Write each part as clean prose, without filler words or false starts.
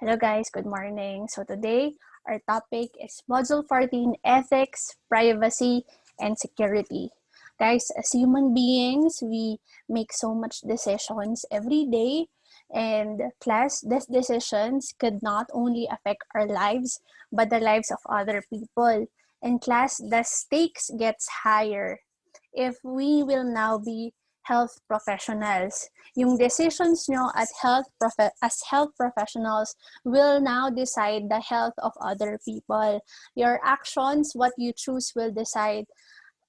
Hello guys, good morning. So today, our topic is Module 14, Ethics, Privacy, and Security. Guys, as human beings, we make so much decisions every day. And class, these decisions could not only affect our lives, but the lives of other people. In class, the stakes gets higher if we will now be health professionals. Yung decisions nyo as health professionals will now decide the health of other people. Your actions, what you choose will decide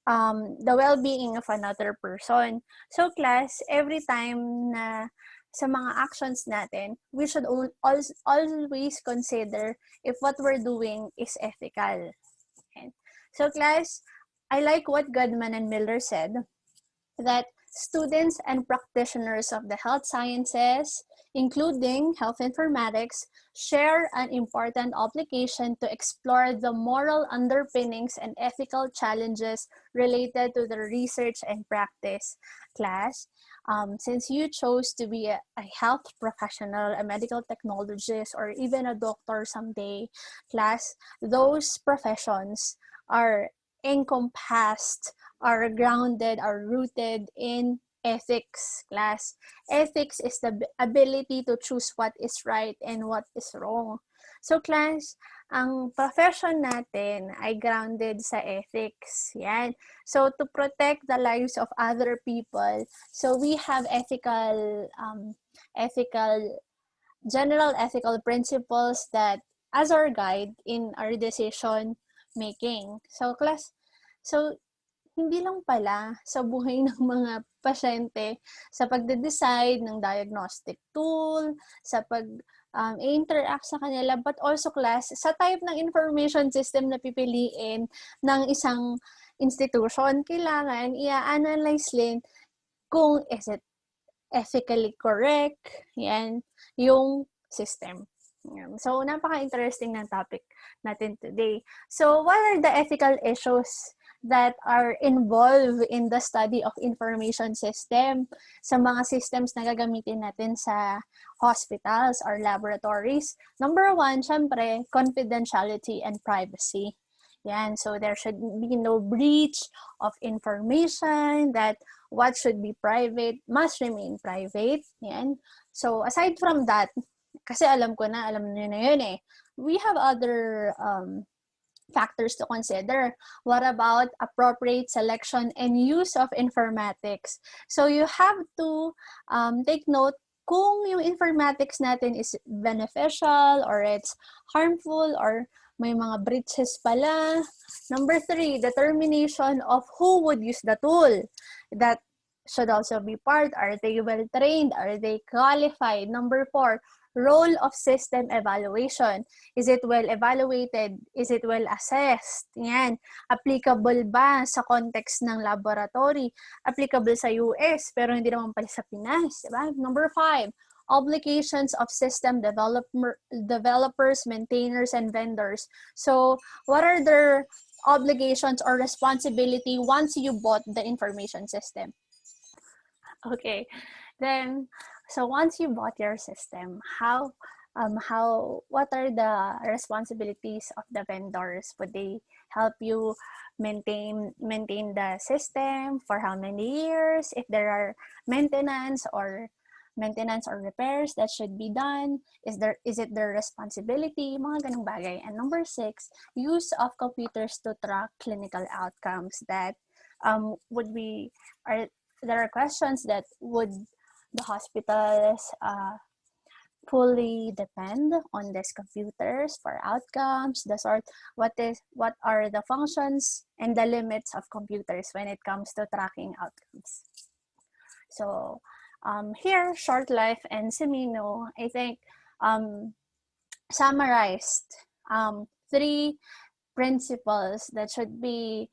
the well-being of another person. So class, every time na sa mga actions natin, we should always consider if what we're doing is ethical. Okay. So class, I like what Goodman and Miller said, that students and practitioners of the health sciences, including health informatics, share an important obligation to explore the moral underpinnings and ethical challenges related to the research and practice. Class, since you chose to be a health professional, a medical technologist, or even a doctor someday, class, those professions are encompassed, are grounded, are rooted in ethics, class. Ethics is the ability to choose what is right and what is wrong. So class, ang profession natin ay grounded sa ethics. Yan. So to protect the lives of other people, so we have general ethical principles that as our guide in our decision making. So class, so hindi lang pala sa buhay ng mga pasyente, sa pagde-decide ng diagnostic tool, sa interact sa kanila, but also class, sa type ng information system na pipiliin ng isang institution, kailangan i-analyze din kung is it ethically correct, yan, yung system. So, napaka-interesting ng topic natin today. So, what are the ethical issues that are involved in the study of information system sa mga systems na gagamitin natin sa hospitals or laboratories? Number one, syempre, confidentiality and privacy. Yan, so there should be no breach of information, that what should be private must remain private. Yan. So aside from that, kasi alam nyo na yun eh, we have other factors to consider. What about appropriate selection and use of informatics? So you have to take note kung yung informatics natin is beneficial or it's harmful or may mga breaches pala. Number 3, determination of who would use the tool. That should also be part. Are they well-trained? Are they qualified? Number 4, role of system evaluation. Is it well evaluated? Is it well assessed? Yan. Applicable ba sa context ng laboratory? Applicable sa US, pero hindi naman pala sa Pinas. Diba? Number 5, obligations of system developers, maintainers, and vendors. So, what are their obligations or responsibility once you bought the information system? Okay, then, so once you bought your system, what are the responsibilities of the vendors? Would they help you maintain the system for how many years? If there are maintenance or repairs that should be done, is it their responsibility? Mga ganung bagay. And number 6, use of computers to track clinical outcomes. That there are questions that would the hospitals fully depend on these computers for outcomes, what are the functions and the limits of computers when it comes to tracking outcomes. So here, short life and Semino, I think summarized 3 principles that should be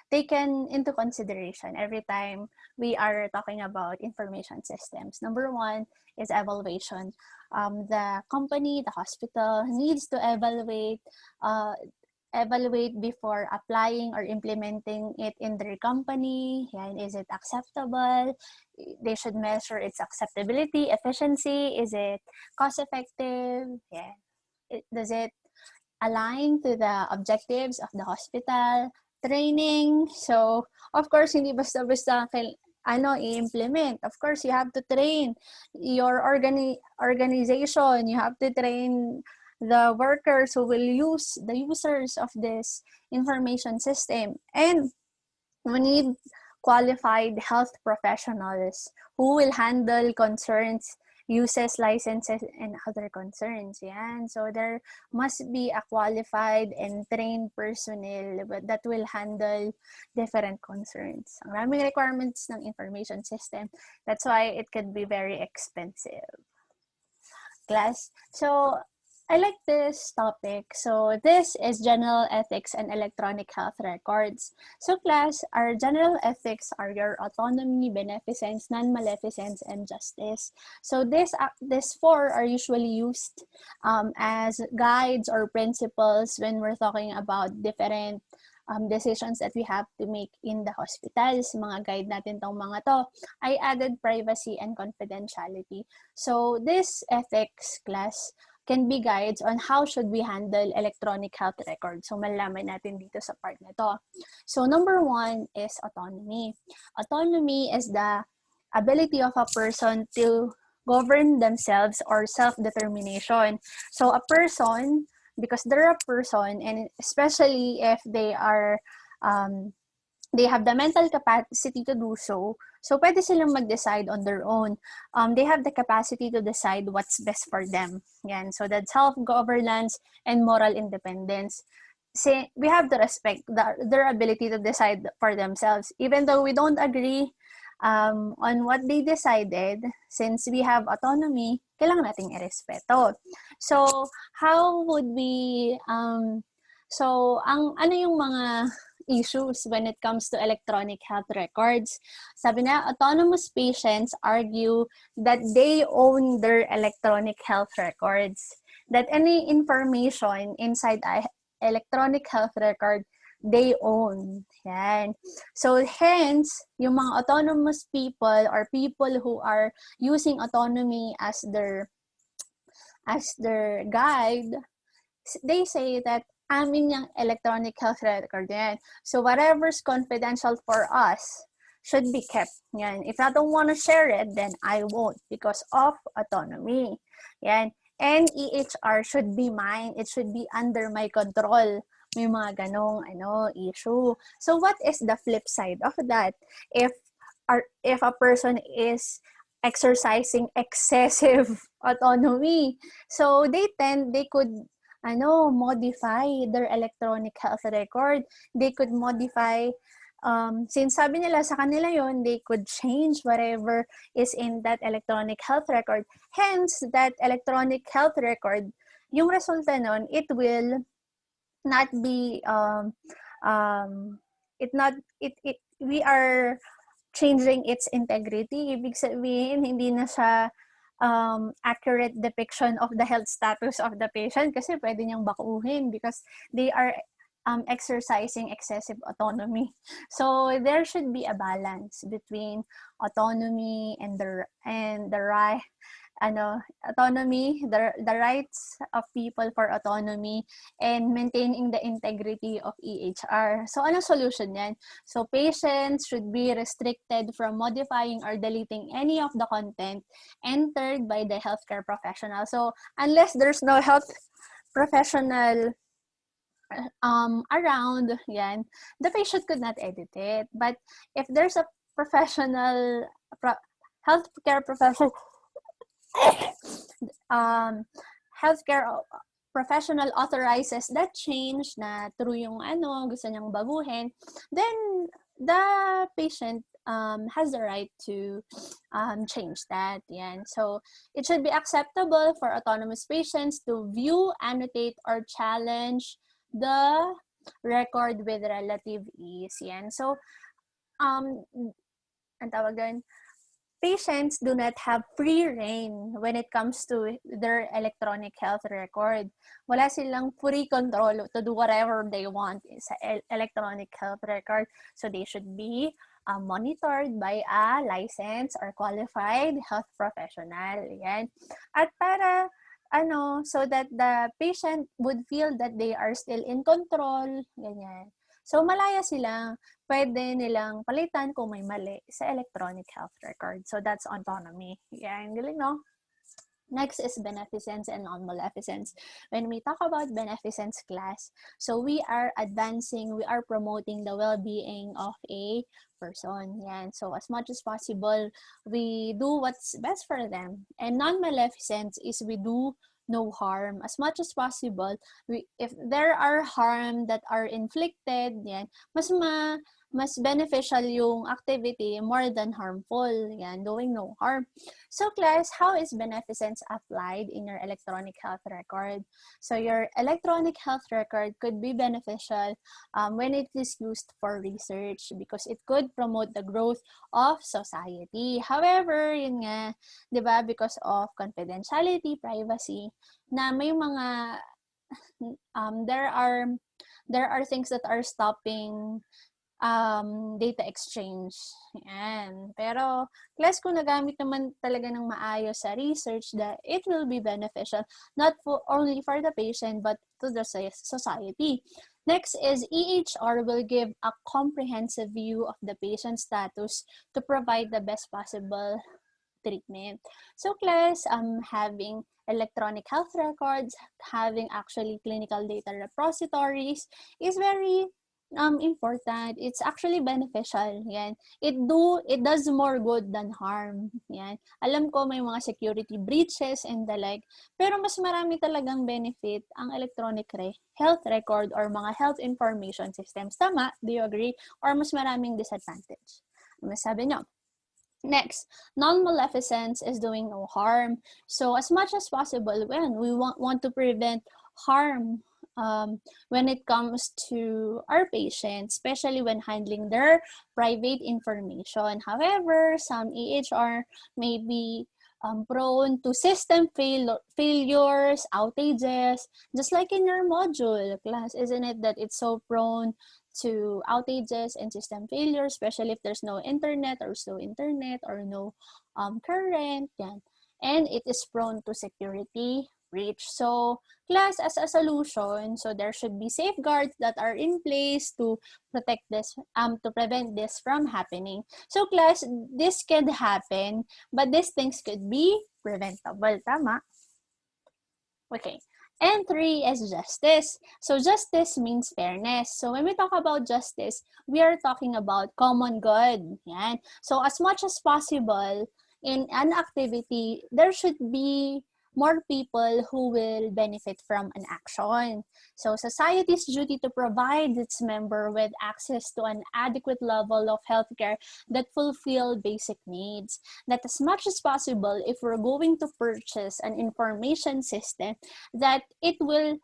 taken into consideration every time we are talking about information systems. Number 1 is evaluation. The company, the hospital needs to evaluate evaluate before applying or implementing it in their company. Yan, is it acceptable? They should measure its acceptability, efficiency. Is it cost-effective? Yeah. Does it align to the objectives of the hospital? Training. So, of course, hindi basta-basta i-implement. Of course, you have to train your organization. You have to train the workers who will use, the users of this information system. And we need qualified health professionals who will handle concerns, uses, licenses, and other concerns. Yan. So there must be a qualified and trained personnel that will handle different concerns. Ang raming requirements ng information system. That's why it can be very expensive. Class. So I like this topic. So this is general ethics and electronic health records. So class, our general ethics are your autonomy, beneficence, nonmaleficence, and justice. So these four are usually used as guides or principles when we're talking about different decisions that we have to make in the hospitals. Mga guide natin tong mga to. I added privacy and confidentiality. So this ethics class can be guides on how should we handle electronic health records. So, malalaman natin dito sa part na to. So, number 1 is autonomy. Autonomy is the ability of a person to govern themselves or self-determination. So, a person, because they're a person, and especially if they are, they have the mental capacity to do so, so pwede silang mag-decide on their own. They have the capacity to decide what's best for them. Yan. So that's self-governance and moral independence. We have to respect their ability to decide for themselves. Even though we don't agree on what they decided, since we have autonomy, kailangan nating irespeto. So how would we, ano yung mga issues when it comes to electronic health records? Sabi na, autonomous patients argue that they own their electronic health records. That any information inside a electronic health record, they own. Yan. So hence, yung mga autonomous people or people who are using autonomy as their guide, they say that amin yung electronic health record yan. So whatever's confidential for us should be kept. Yan. If I don't want to share it, then I won't because of autonomy. Yan. And EHR should be mine. It should be under my control. May mga ganong issue. So what is the flip side of that? If a person is exercising excessive autonomy, so they could modify their electronic health record. They could modify, since sabi nila sa kanila yon, they could change whatever is in that electronic health record. Hence, that electronic health record, yung resulta nun, it will not be, we are changing its integrity. Ibig sabihin, hindi na siya accurate depiction of the health status of the patient kasi pwede niyang bakuhin because they are exercising excessive autonomy. So there should be a balance between autonomy and the rights of people for autonomy and maintaining the integrity of EHR. So anong solution yan? So patients should be restricted from modifying or deleting any of the content entered by the healthcare professional. So unless there's no health professional around, yan, the patient could not edit it. But if there's a professional, healthcare professional, healthcare professional authorizes that change na through yung gusto niyang baguhin, then the patient has the right to change that. Yan. So it should be acceptable for autonomous patients to view, annotate, or challenge the record with relative ease. Yan. So ang tawag doon, patients do not have free reign when it comes to their electronic health record. Wala silang free control to do whatever they want sa electronic health record. So they should be monitored by a licensed or qualified health professional. Yan. At para so that the patient would feel that they are still in control, ganyan. So malaya sila, pwede nilang palitan kung may mali sa electronic health record. So that's autonomy. Yan, galing, no? Next is beneficence and nonmaleficence. When we talk about beneficence class, so we are advancing, we are promoting the well-being of a person. Yan. So as much as possible, we do what's best for them. And nonmaleficence is we do no harm. As much as possible, if there are harm that are inflicted, yan, mas beneficial yung activity more than harmful. Yan, doing no harm. So class, how is beneficence applied in your electronic health record? So your electronic health record could be beneficial when it is used for research because it could promote the growth of society. However, yun nga, di ba, because of confidentiality, privacy, na may mga, there are things that are stopping data exchange. Yan. Pero, class, kung nagamit naman talaga ng maayos sa research, that it will be beneficial, not only for the patient, but to the society. Next is EHR will give a comprehensive view of the patient status to provide the best possible treatment. So, class, having electronic health records, having actually clinical data repositories is very important. It's actually beneficial. Yan. It does more good than harm. Yan. Alam ko may mga security breaches and the like, pero mas marami talagang benefit ang electronic health record or mga health information systems. Tama? Do you agree? Or mas maraming disadvantage? Ano sabi nyo? Next, non-maleficence is doing no harm. So as much as possible, when we want to prevent harm when it comes to our patients, especially when handling their private information. However, some EHR may be prone to system failures, outages, just like in your module class, isn't it, that it's so prone to outages and system failures, especially if there's no internet or slow internet or no current, yan. And it is prone to security breach. So, class, as a solution, so there should be safeguards that are in place to protect this, to prevent this from happening. So, class, this could happen, but these things could be preventable. Tama? Okay. And 3 is justice. So justice means fairness. So when we talk about justice, we are talking about common good. Yan. So as much as possible, in an activity, there should be more people who will benefit from an action. So society's duty to provide its member with access to an adequate level of healthcare that fulfill basic needs. That as much as possible, if we're going to purchase an information system, that it will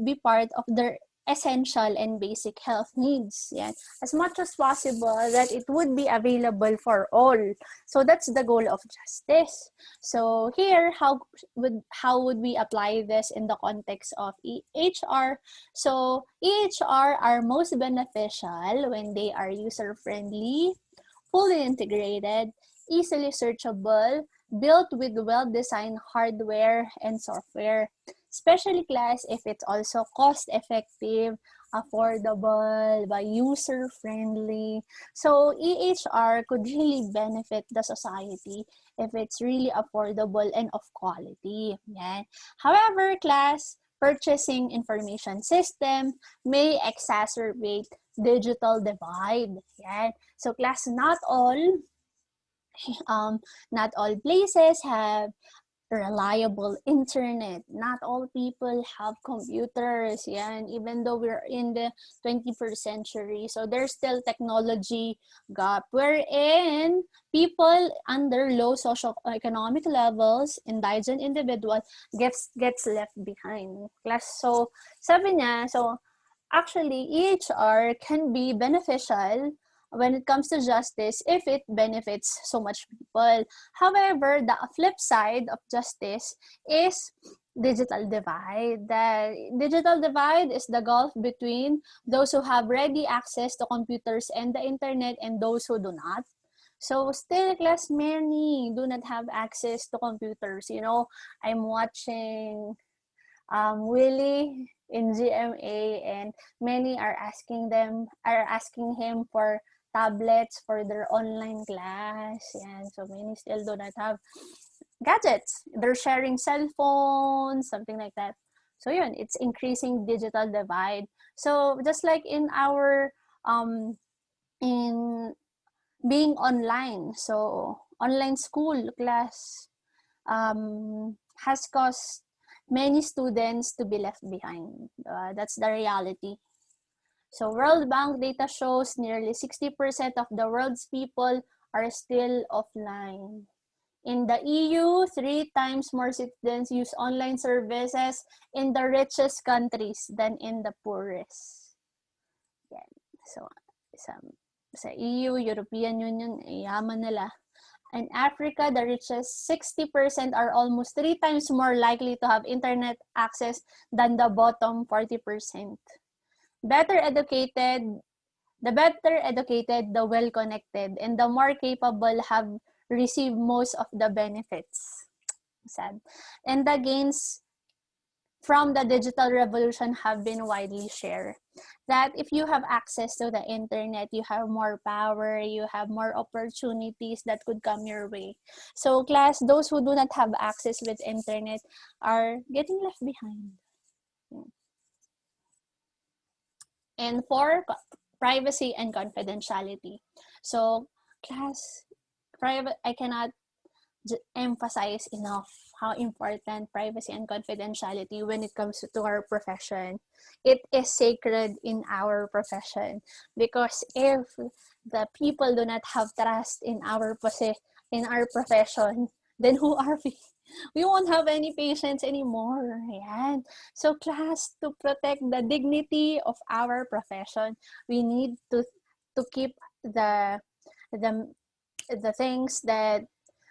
be part of their essential and basic health needs. Yeah. As much as possible that it would be available for all. So that's the goal of justice. So here, how would we apply this in the context of EHR? So EHR are most beneficial when they are user-friendly, fully integrated, easily searchable, built with well-designed hardware and software. Especially class if it's also cost-effective, affordable, by user-friendly. So EHR could really benefit the society if it's really affordable and of quality. Yan. However, class, purchasing information system may exacerbate digital divide. Yan. So class, not all places have reliable internet. Not all people have computers. Yan. Even though we're in the 21st century. So there's still technology gap wherein people under low socioeconomic levels, indigent individual, gets left behind. So sabi niya, so actually EHR can be beneficial when it comes to justice if it benefits so much people. However, the flip side of justice is digital divide. The digital divide is the gulf between those who have ready access to computers and the internet and those who do not. So still, class, many do not have access to computers. You know, I'm watching Willie in GMA, and many are asking him for tablets for their online class. And so many still do not have gadgets. They're sharing cell phones, something like that. So yun, it's increasing digital divide. So just like in our in being online, so online school class has caused many students to be left behind. That's the reality. So World Bank data shows nearly 60% of the world's people are still offline. In the EU, 3 times more citizens use online services in the richest countries than in the poorest. Yan. So, sa EU, European Union, yaman nila. In Africa, the richest 60% are almost 3 times more likely to have internet access than the bottom 40%. The better educated, the well-connected, and the more capable have received most of the benefits. Sad. And the gains from the digital revolution have been widely shared. That if you have access to the internet, you have more power, you have more opportunities that could come your way. So class, those who do not have access with internet are getting left behind. And for privacy and confidentiality. So class, I cannot emphasize enough how important privacy and confidentiality when it comes to our profession. It is sacred in our profession, because if the people do not have trust in our profession, then who are we? We won't have any patients anymore. Yan. So class, to protect the dignity of our profession, we need to keep the things that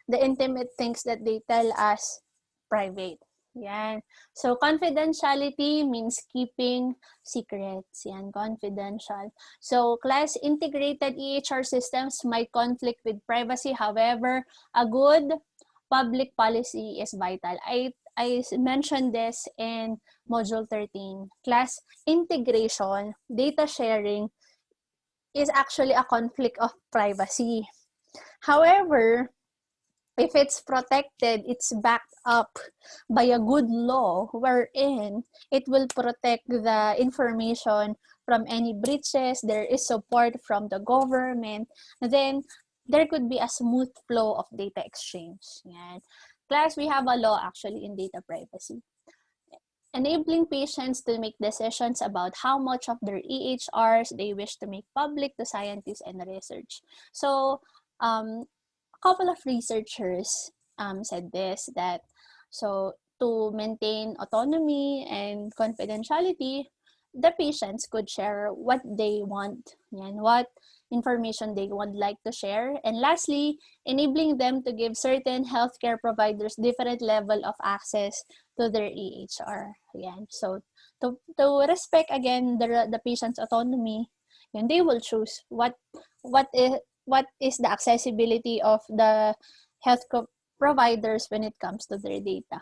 the intimate things that they tell us private. Yan. So confidentiality means keeping secrets. Yan, confidential. So class, integrated EHR systems might conflict with privacy. However, a good public policy is vital. I mentioned this in module 13. Class, integration, data sharing is actually a conflict of privacy. However, if it's protected, it's backed up by a good law wherein it will protect the information from any breaches, there is support from the government, then there could be a smooth flow of data exchange. Yan. Class, we have a law actually in data privacy, enabling patients to make decisions about how much of their EHRs they wish to make public to scientists and research. So, a couple of researchers said this, that so to maintain autonomy and confidentiality, the patients could share what they want and what information they would like to share. And lastly, enabling them to give certain healthcare providers different level of access to their EHR. Yan. So to respect again the patient's autonomy, and they will choose what is the accessibility of the health providers when it comes to their data.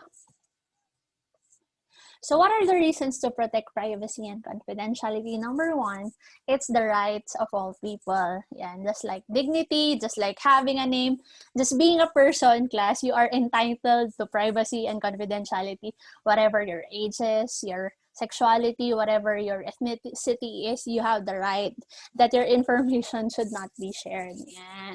So what are the reasons to protect privacy and confidentiality? Number one, it's the rights of all people. Yeah, just like dignity, just like having a name, just being a person, class, you are entitled to privacy and confidentiality, whatever your age is, your sexuality, whatever your ethnicity is, you have the right that your information should not be shared. Yeah.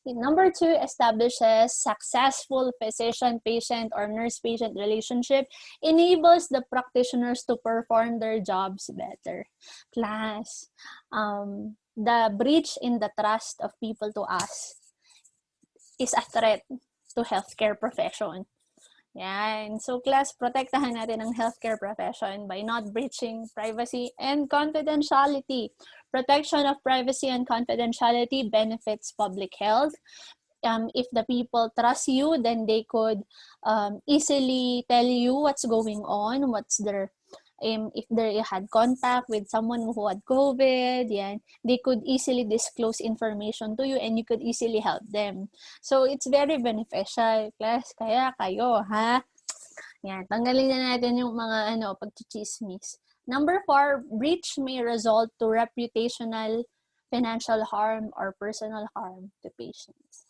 Number two, establishes successful physician-patient or nurse-patient relationship, enables the practitioners to perform their jobs better. Class, the breach in the trust of people to us is a threat to healthcare profession. Yan. So class, protektahan natin ang healthcare profession by not breaching privacy and confidentiality. Protection of privacy and confidentiality benefits public health. If the people trust you, then they could easily tell you what's going on, what's their if they had contact with someone who had COVID, yan, they could easily disclose information to you and you could easily help them. So, it's very beneficial, class. Kaya kayo, ha? Yan, tanggalin na natin yung mga pagchichismis. Number 4, breach may result to reputational, financial harm, or personal harm to patients.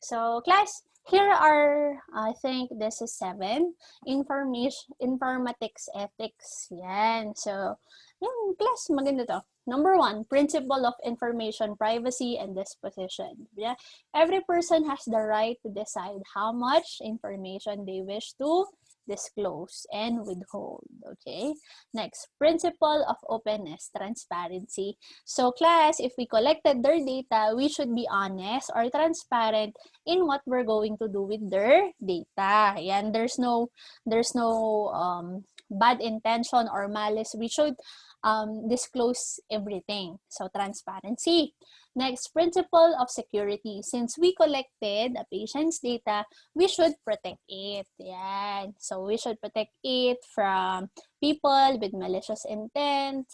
So, class, here are, I think this is 7, informatics ethics. Yan. So, yan, class, maganda to. Number 1, principle of information privacy and disposition. Yeah. Every person has the right to decide how much information they wish to disclose and withhold. Okay. Next, principle of openness, transparency. So, class, if we collected their data, we should be honest or transparent in what we're going to do with their data. Yan, there's no bad intention or malice. We should disclose everything. So, transparency. Next, principle of security. Since we collected a patient's data, we should protect it. Yan. So, we should protect it from people with malicious intent.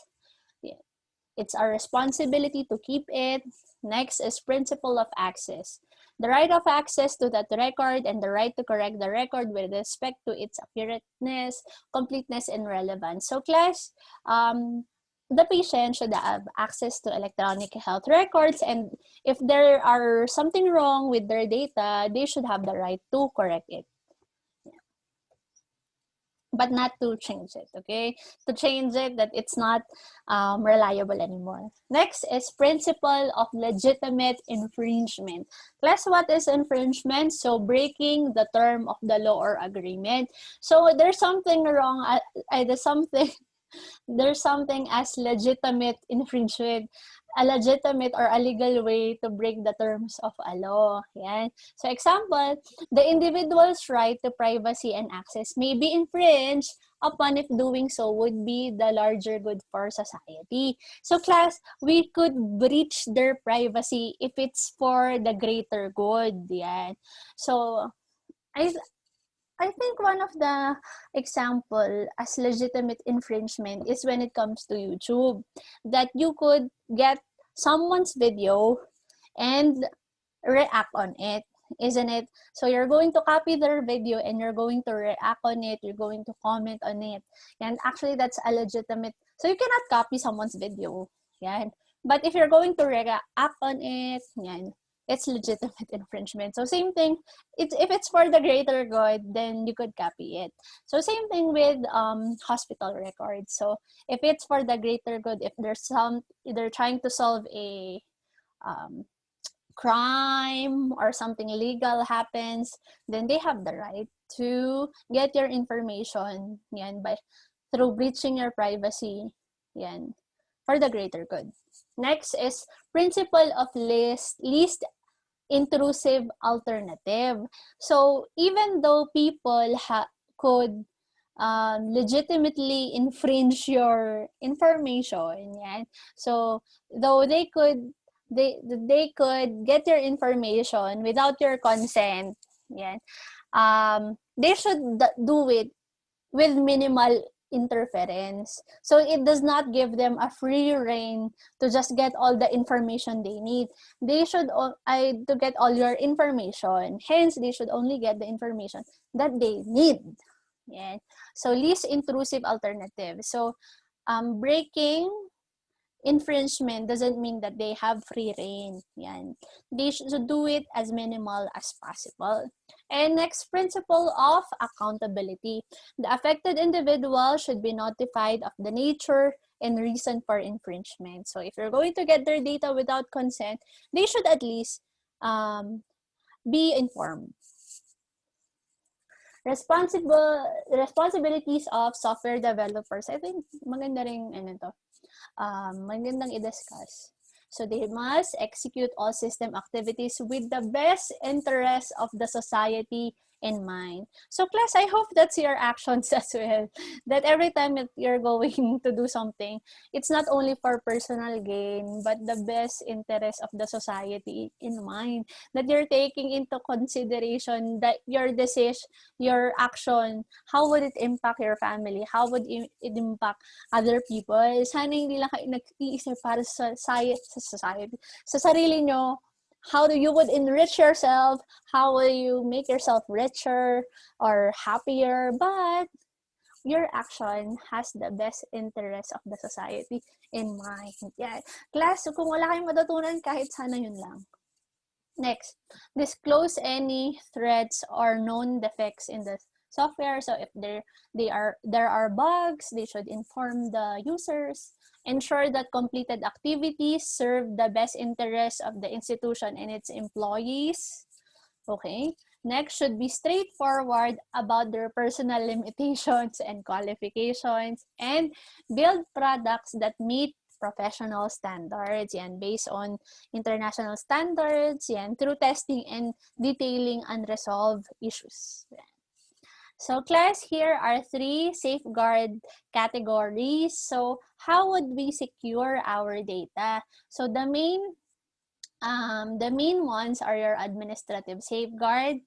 It's our responsibility to keep it. Next is principle of access. The right of access to that record and the right to correct the record with respect to its accurateness, completeness, and relevance. So, class, the patient should have access to electronic health records, and if there are something wrong with their data, they should have the right to correct it. But not to change it, okay? To change it that it's not reliable anymore. Next is principle of legitimate infringement. Class, what is infringement? So breaking the term of the law or agreement. So there's something wrong, there's something as legitimate infringement, a legitimate or a legal way to break the terms of a law. Yan. So example, the individual's right to privacy and access may be infringed upon if doing so would be the larger good for society. So class, we could breach their privacy if it's for the greater good. Yan. So I think one of the example as legitimate infringement is when it comes to YouTube, that you could get someone's video and react on it, isn't it? So you're going to copy their video and you're going to react on it, you're going to comment on it. And actually that's a legitimate, so you cannot copy someone's video. Yan. But if you're going to react on it, yan, it's legitimate infringement. So same thing, if it's for the greater good, then you could copy it. So same thing with hospital records. So if it's for the greater good, if they're trying to solve a crime or something illegal happens, then they have the right to get your information yan, through breaching your privacy yan, for the greater good. Next is principle of least intrusive alternative. So even though people could legitimately infringe your information, yan, so though they could get your information without your consent, yan, they should do it with minimal interference. So it does not give them a free rein to just get all the information they need. They should to get all your information. Hence, they should only get the information that they need. Yeah. So least intrusive alternative. So breaking infringement doesn't mean that they have free rein. Yan. They should do it as minimal as possible. And next, principle of accountability. The affected individual should be notified of the nature and reason for infringement. So if you're going to get their data without consent, they should at least be informed. Responsibilities of software developers. I think maganda rin magandang i-discuss. So they must execute all system activities with the best interest of the society in mind. So class, I hope that's your actions as well. That every time that you're going to do something, it's not only for personal gain, but the best interest of the society in mind. That you're taking into consideration that your decision, your action, how would it impact your family? How would it impact other people? Sana hindi lang kayo nag-iisip para sa society, sa sarili nyo. How do you would enrich yourself? How will you make yourself richer or happier? But your action has the best interest of the society in mind. Yeah. Class, so kung wala kayong matutunan, kahit sana yun lang. Next, disclose any threats or known defects in the software. So if there are bugs, they should inform the users. Ensure that completed activities serve the best interests of the institution and its employees. Okay. Next, should be straightforward about their personal limitations and qualifications, and build products that meet professional standards. Yan, based on international standards, yan, through testing and detailing unresolved issues. Yan. So class, here are 3 safeguard categories. So how would we secure our data? So the main ones are your administrative safeguard,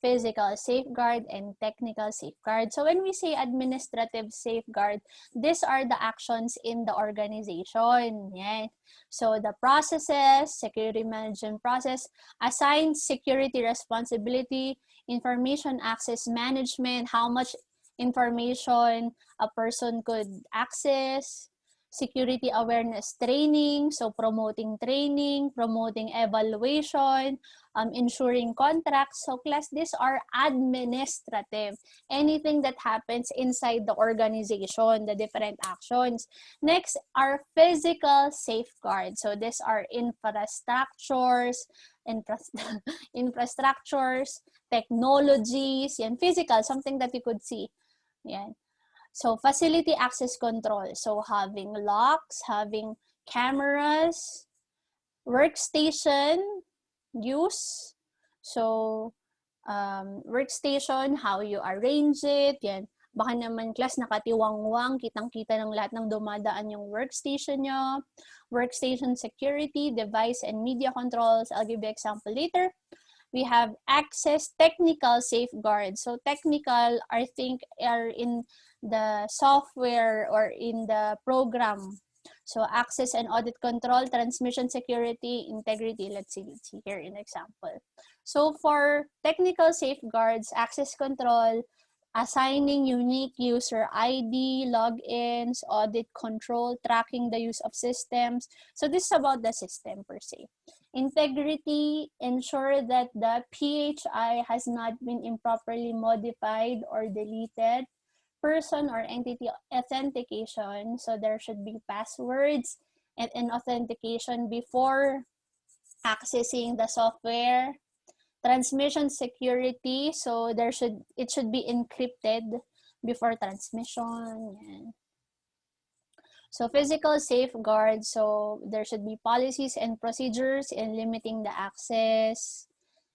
physical safeguard, and technical safeguard. So when we say administrative safeguard, these are the actions in the organization. Yeah. So the processes, security management process, assign security responsibility, information access management, how much information a person could access, security awareness training, so promoting training, promoting evaluation, ensuring contracts. So class, these are administrative. Anything that happens inside the organization, the different actions. Next are physical safeguards. So these are infrastructures, technologies, yan, physical, something that you could see. Yan. So facility access control. So having locks, having cameras, workstation use. So workstation, how you arrange it. Yan. Baka naman class nakatiwangwang, kitang-kita ng lahat ng dumadaan yung workstation nyo. Workstation security, device and media controls. I'll give you example later. We have access technical safeguards. So technical, I think, are in the software or in the program. So access and audit control, transmission security, integrity. Let's see here in example. So for technical safeguards, access control, assigning unique user ID, logins, audit control, tracking the use of systems. So this is about the system per se. Integrity, ensure that the PHI has not been improperly modified or deleted. Person or entity authentication, so there should be passwords and an authentication before accessing the software. Transmission security, so it should be encrypted before transmission. Yeah. So physical safeguards, so there should be policies and procedures in limiting the access.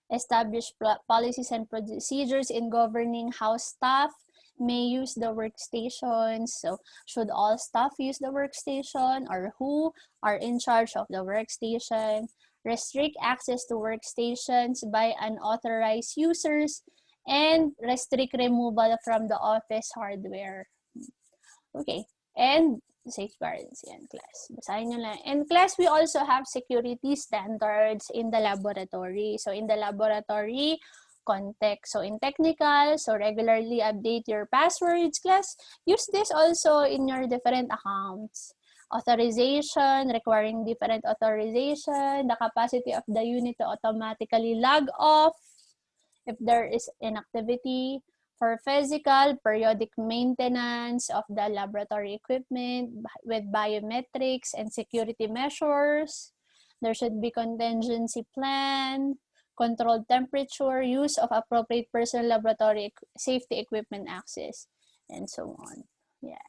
Establish policies and procedures in governing how staff may use the workstation. So should all staff use the workstation, or who are in charge of the workstation? Restrict access to workstations by unauthorized users, and restrict removal from the office hardware. Okay, and safeguards yan, class. Basahin nyo lang. And class, we also have security standards in the laboratory. So in the laboratory context, so in technical, so regularly update your passwords, class. Use this also in your different accounts. Authorization, requiring different authorization, the capacity of the unit to automatically log off if there is inactivity. For physical, periodic maintenance of the laboratory equipment with biometrics and security measures. There should be contingency plan, controlled temperature, use of appropriate personal laboratory safety equipment access, and so on. Yeah.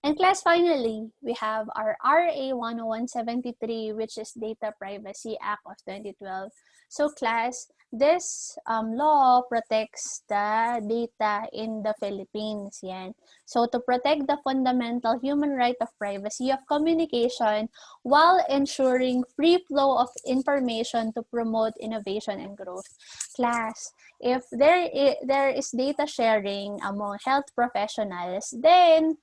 And class, finally, we have our RA 10173, which is Data Privacy Act of 2012. So class, this law protects the data in the Philippines. Yan. So to protect the fundamental human right of privacy of communication while ensuring free flow of information to promote innovation and growth. Class, if there is data sharing among health professionals, then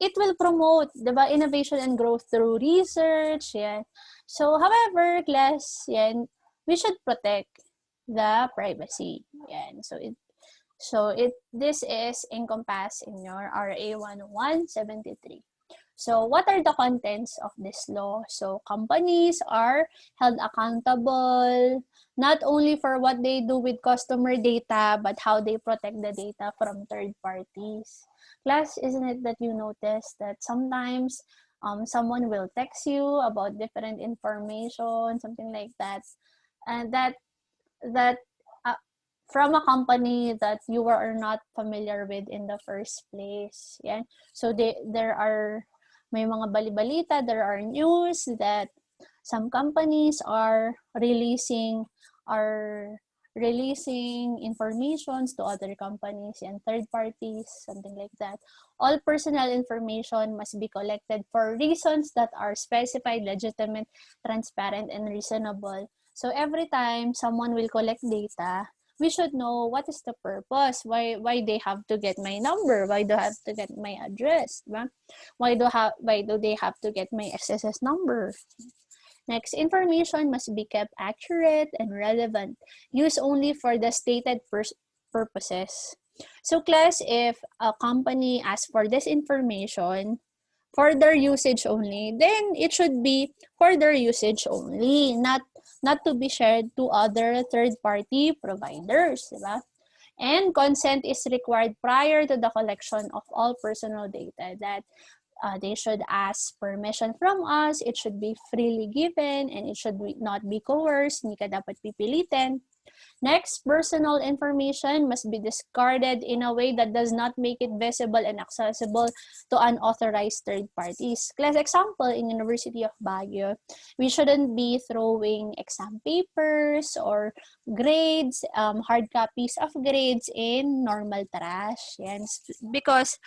it will promote, diba, innovation and growth through research. Yan. So, however, class, yan, we should protect the privacy. Yan. This is encompassed in your RA 10173. So, what are the contents of this law? So, companies are held accountable not only for what they do with customer data, but how they protect the data from third parties. Class, isn't it that you notice that sometimes someone will text you about different information, something like that, and that uh, from a company that you are not familiar with in the first place. Yeah. So may mga balibalita, there are news that some companies are releasing informations to other companies and third parties, something like that. All personal information must be collected for reasons that are specified, legitimate, transparent, and reasonable. So every time someone will collect data, we should know what is the purpose, why they have to get my number, why do I have to get my address, diba? Why do they have to get my SSS number? Next, information must be kept accurate and relevant, used only for the stated purposes. So class, if a company asks for this information for their usage only, then it should be for their usage only, not to be shared to other third-party providers, diba? And consent is required prior to the collection of all personal data, that they should ask permission from us, it should be freely given, and it should not be coerced, hindi ka dapat pipilitin. Next, personal information must be discarded in a way that does not make it visible and accessible to unauthorized third parties. Class example, in University of Baguio, we shouldn't be throwing exam papers or grades, hard copies of grades in normal trash. Yan. Because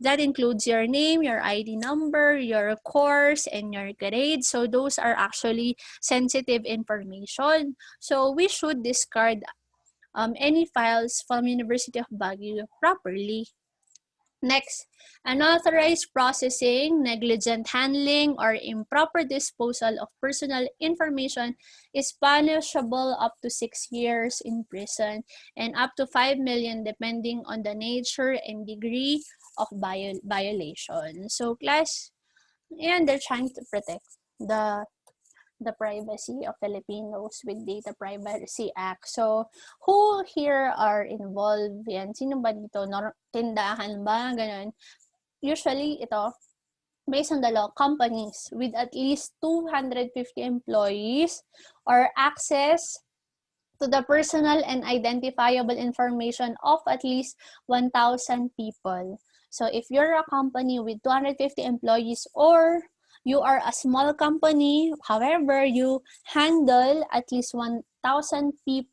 that includes your name, your ID number, your course, and your grade. So those are actually sensitive information. So we should discard any files from University of Baguio properly. Next, unauthorized processing, negligent handling, or improper disposal of personal information is punishable up to 6 years in prison and up to 5 million depending on the nature and degree of violation. So class, and they're trying to protect the privacy of Filipinos with Data Privacy Act. So, who here are involved? Yan, sino ba dito? Tindahan ba? Ganun. Usually, ito, based on the law, companies with at least 250 employees or access to the personal and identifiable information of at least 1,000 people. So, if you're a company with 250 employees or you are a small company, however, you handle at least 1,000 people,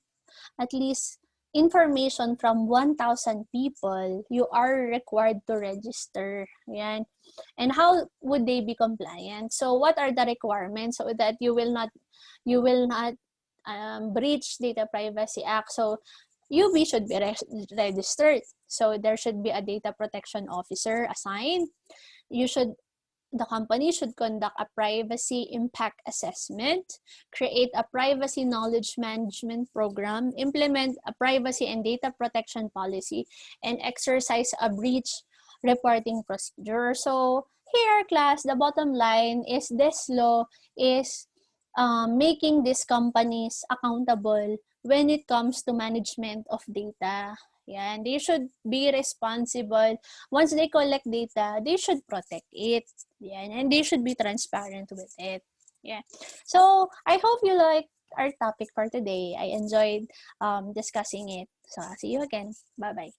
at least information from 1,000 people, you are required to register. Yan. And how would they be compliant? So what are the requirements so that you will not breach Data Privacy Act? So UB should be registered. So there should be a data protection officer assigned. The company should conduct a privacy impact assessment, create a privacy knowledge management program, implement a privacy and data protection policy, and exercise a breach reporting procedure. So here, class, the bottom line is this law is making these companies accountable when it comes to management of data. Yeah, and they should be responsible. Once they collect data, they should protect it. Yeah, and they should be transparent with it. Yeah. So I hope you like our topic for today. I enjoyed discussing it. So I'll see you again. Bye-bye.